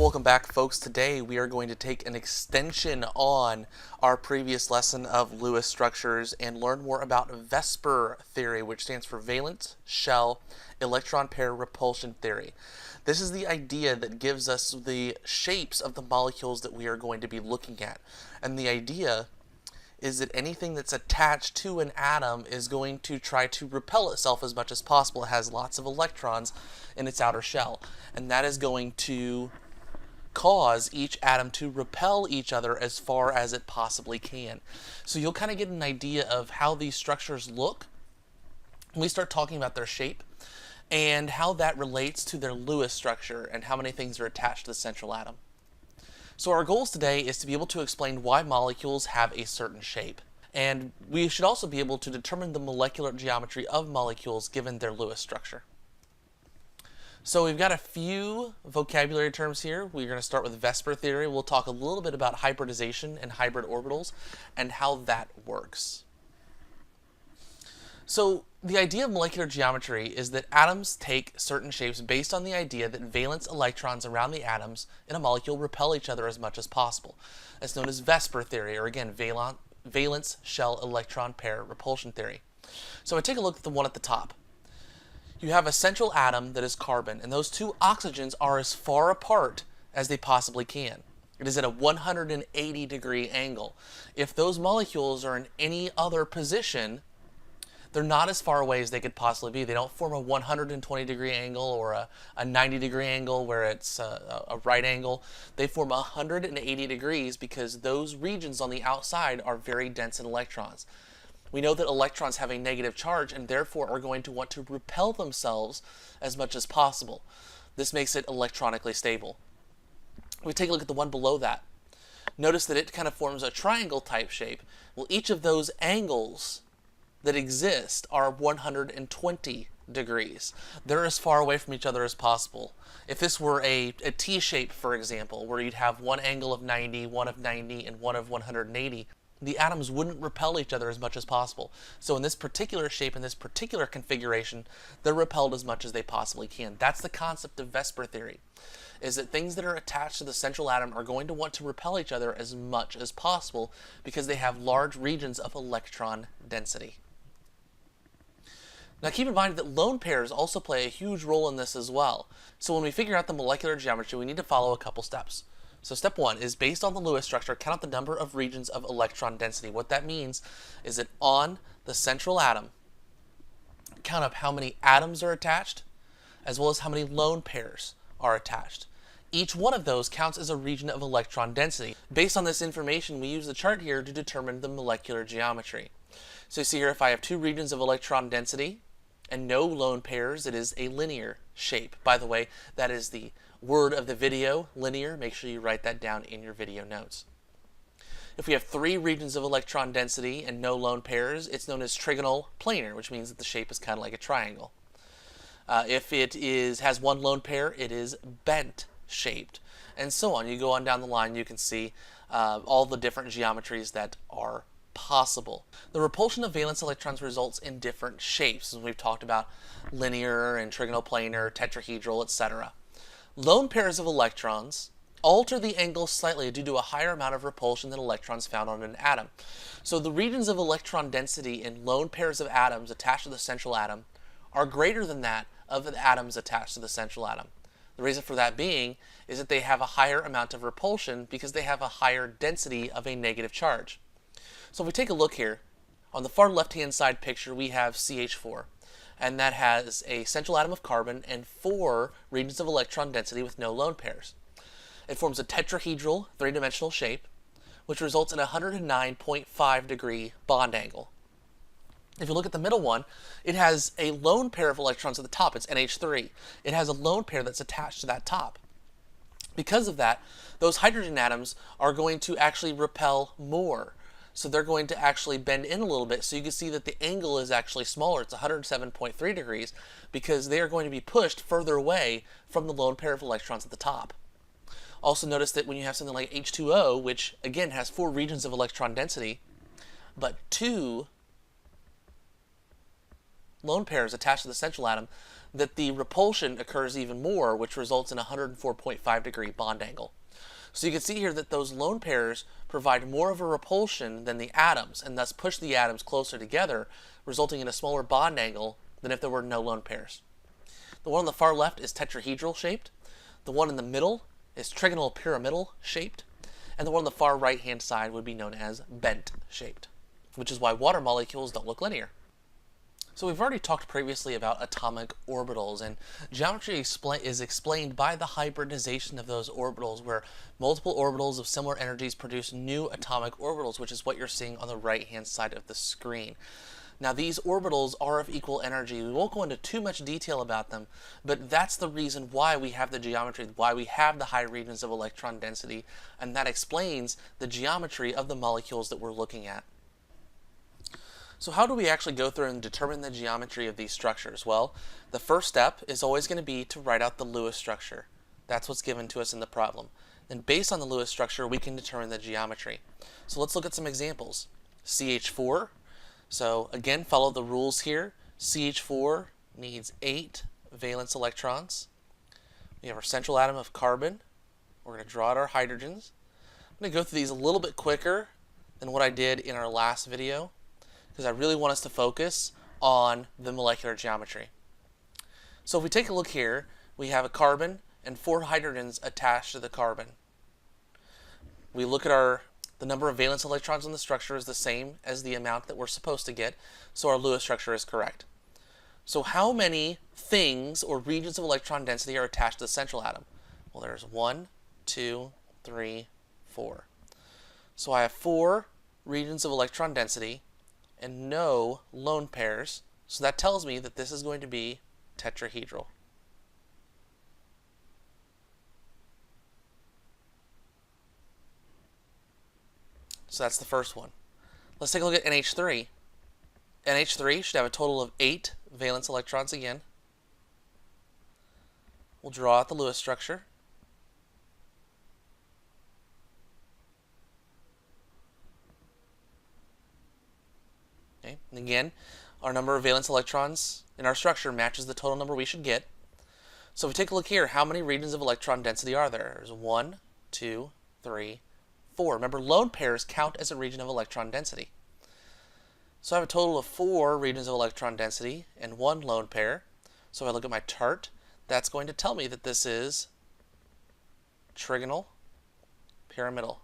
Welcome back, folks. Today we are going to take an extension on our previous lesson of Lewis structures and learn more about VSEPR theory, which stands for valence shell electron pair repulsion theory. This is the idea that gives us the shapes of the molecules that we are going to be looking at. And the idea is that anything that's attached to an atom is going to try to repel itself as much as possible. It has lots of electrons in its outer shell, and that is going to cause each atom to repel each other as far as it possibly can. So you'll kind of get an idea of how these structures look when we start talking about their shape and how that relates to their Lewis structure and how many things are attached to the central atom. So our goals today is to be able to explain why molecules have a certain shape. And we should also be able to determine the molecular geometry of molecules given their Lewis structure. So we've got a few vocabulary terms here. We're going to start with VSEPR theory. We'll talk a little bit about hybridization and hybrid orbitals and how that works. So the idea of molecular geometry is that atoms take certain shapes based on the idea that valence electrons around the atoms in a molecule repel each other as much as possible. That's known as VSEPR theory, or again, valence shell electron pair repulsion theory. So I take a look at the one at the top. You have a central atom that is carbon, and those two oxygens are as far apart as they possibly can. It is at a 180-degree angle. If those molecules are in any other position, they're not as far away as they could possibly be. They don't form a 120-degree angle or a 90-degree angle where it's a right angle. They form 180 degrees because those regions on the outside are very dense in electrons. We know that electrons have a negative charge and therefore are going to want to repel themselves as much as possible. This makes it electronically stable. We take a look at the one below that. Notice that it kind of forms a triangle type shape. Well, each of those angles that exist are 120 degrees. They're as far away from each other as possible. If this were a T shape, for example, where you'd have one angle of 90, one of 90, and one of 180, the atoms wouldn't repel each other as much as possible. So in this particular shape, in this particular configuration, they're repelled as much as they possibly can. That's the concept of VSEPR theory, is that things that are attached to the central atom are going to want to repel each other as much as possible because they have large regions of electron density. Now keep in mind that lone pairs also play a huge role in this as well. So when we figure out the molecular geometry, we need to follow a couple steps. So step one is, based on the Lewis structure, count out the number of regions of electron density. What that means is that on the central atom, count up how many atoms are attached, as well as how many lone pairs are attached. Each one of those counts as a region of electron density. Based on this information, we use the chart here to determine the molecular geometry. So you see here, if I have two regions of electron density and no lone pairs, it is a linear shape. By the way, that is the word of the video, linear. Make sure you write that down in your video notes. If we have three regions of electron density and no lone pairs, it's known as trigonal planar, which means that the shape is kind of like a triangle. If it has one lone pair, it is bent shaped, and so on. You go on down the line, you can see all the different geometries that are possible. The repulsion of valence electrons results in different shapes, as we've talked about: linear and trigonal planar, tetrahedral, etc. Lone pairs of electrons alter the angle slightly due to a higher amount of repulsion than electrons found on an atom. So the regions of electron density in lone pairs of atoms attached to the central atom are greater than that of the atoms attached to the central atom. The reason for that being is that they have a higher amount of repulsion because they have a higher density of a negative charge. So if we take a look here, on the far left-hand side picture we have CH4. And that has a central atom of carbon and 4 regions of electron density with no lone pairs. It forms a tetrahedral, three-dimensional shape, which results in a 109.5 degree bond angle. If you look at the middle one, it has a lone pair of electrons at the top. It's NH3. It has a lone pair that's attached to that top. Because of that, those hydrogen atoms are going to actually repel more. So they're going to actually bend in a little bit. So you can see that the angle is actually smaller. It's 107.3 degrees because they are going to be pushed further away from the lone pair of electrons at the top. Also notice that when you have something like H2O, which again has 4 regions of electron density, but 2 lone pairs attached to the central atom, that the repulsion occurs even more, which results in a 104.5 degree bond angle. So you can see here that those lone pairs provide more of a repulsion than the atoms, and thus push the atoms closer together, resulting in a smaller bond angle than if there were no lone pairs. The one on the far left is tetrahedral shaped. The one in the middle is trigonal pyramidal shaped. And the one on the far right hand side would be known as bent shaped, which is why water molecules don't look linear. So we've already talked previously about atomic orbitals, and geometry is explained by the hybridization of those orbitals, where multiple orbitals of similar energies produce new atomic orbitals, which is what you're seeing on the right hand side of the screen. Now these orbitals are of equal energy. We won't go into too much detail about them, but that's the reason why we have the geometry, why we have the high regions of electron density, and that explains the geometry of the molecules that we're looking at. So how do we actually go through and determine the geometry of these structures? Well, the first step is always going to be to write out the Lewis structure. That's what's given to us in the problem. Then based on the Lewis structure, we can determine the geometry. So let's look at some examples. CH4. So again, follow the rules here. CH4 needs 8 valence electrons. We have our central atom of carbon. We're going to draw out our hydrogens. I'm going to go through these a little bit quicker than what I did in our last video, because I really want us to focus on the molecular geometry. So if we take a look here, we have a carbon and 4 hydrogens attached to the carbon. We look at the number of valence electrons in the structure is the same as the amount that we're supposed to get, so our Lewis structure is correct. So how many things or regions of electron density are attached to the central atom? Well, there's 1, 2, 3, 4. So I have 4 regions of electron density and no lone pairs, so that tells me that this is going to be tetrahedral. So that's the first one. Let's take a look at NH3. NH3 should have a total of 8 valence electrons again. We'll draw out the Lewis structure. Okay. And again, our number of valence electrons in our structure matches the total number we should get. So if we take a look here, how many regions of electron density are there? There's 1, 2, 3, 4. Remember, lone pairs count as a region of electron density. So I have a total of 4 regions of electron density and 1 lone pair. So if I look at my chart, that's going to tell me that this is trigonal pyramidal.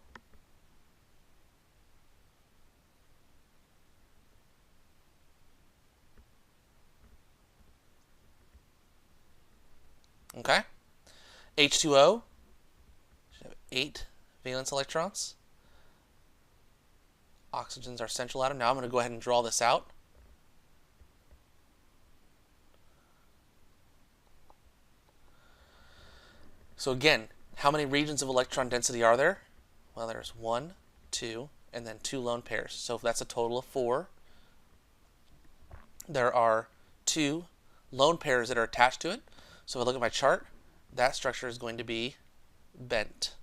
Okay? H2O should have 8 valence electrons. Oxygen's our central atom. Now I'm going to go ahead and draw this out. So again, how many regions of electron density are there? Well, there's 1, 2, and then 2 lone pairs. So that's a total of 4. There are 2 lone pairs that are attached to it. So if I look at my chart, that structure is going to be bent.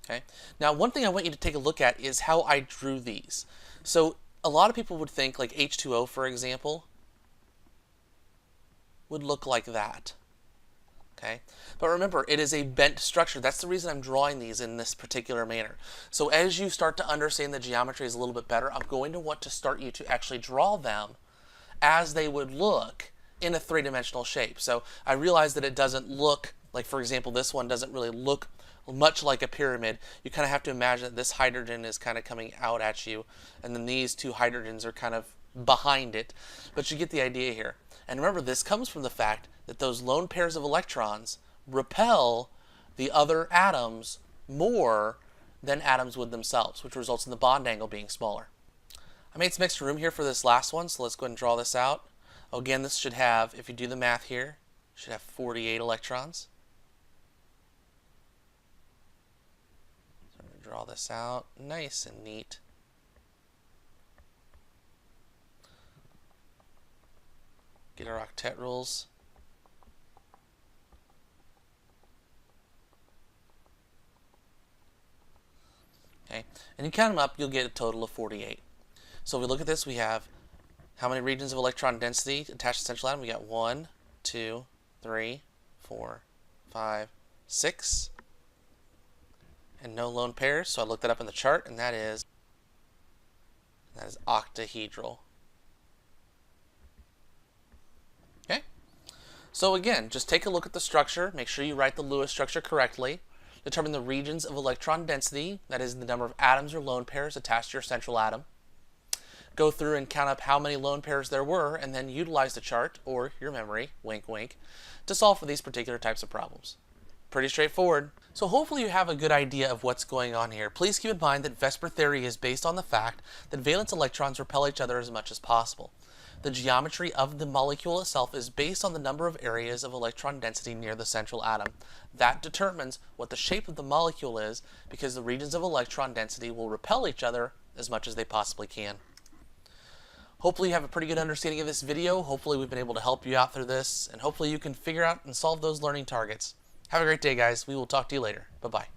Okay. Now, one thing I want you to take a look at is how I drew these. So a lot of people would think like H2O, for example, would look like that. Okay. But remember, it is a bent structure. That's the reason I'm drawing these in this particular manner. So as you start to understand the geometry a little bit better, I'm going to want to start you to actually draw them as they would look in a 3-dimensional shape. So I realize that it doesn't look like, for example, this one doesn't really look much like a pyramid. You kind of have to imagine that this hydrogen is kind of coming out at you, and then these 2 hydrogens are kind of behind it. But you get the idea here. And remember, this comes from the fact that those lone pairs of electrons repel the other atoms more than atoms would themselves, which results in the bond angle being smaller. I made some extra room here for this last one, so let's go ahead and draw this out. Again, this should have, if you do the math here, should have 48 electrons. So I'm going to draw this out nice and neat. Get our octet rules. Okay, and you count them up, you'll get a total of 48. So if we look at this, we have How many regions of electron density attached to the central atom? We got 1, 2, 3, 4, 5, 6. And no lone pairs, so I looked that up in the chart, and that is octahedral. Okay? So again, just take a look at the structure, make sure you write the Lewis structure correctly, determine the regions of electron density, that is the number of atoms or lone pairs attached to your central atom. Go through and count up how many lone pairs there were, and then utilize the chart, or your memory, wink wink, to solve for these particular types of problems. Pretty straightforward. So hopefully you have a good idea of what's going on here. Please keep in mind that VSEPR theory is based on the fact that valence electrons repel each other as much as possible. The geometry of the molecule itself is based on the number of areas of electron density near the central atom. That determines what the shape of the molecule is, because the regions of electron density will repel each other as much as they possibly can. Hopefully you have a pretty good understanding of this video. Hopefully we've been able to help you out through this, and hopefully you can figure out and solve those learning targets. Have a great day, guys. We will talk to you later. Bye-bye.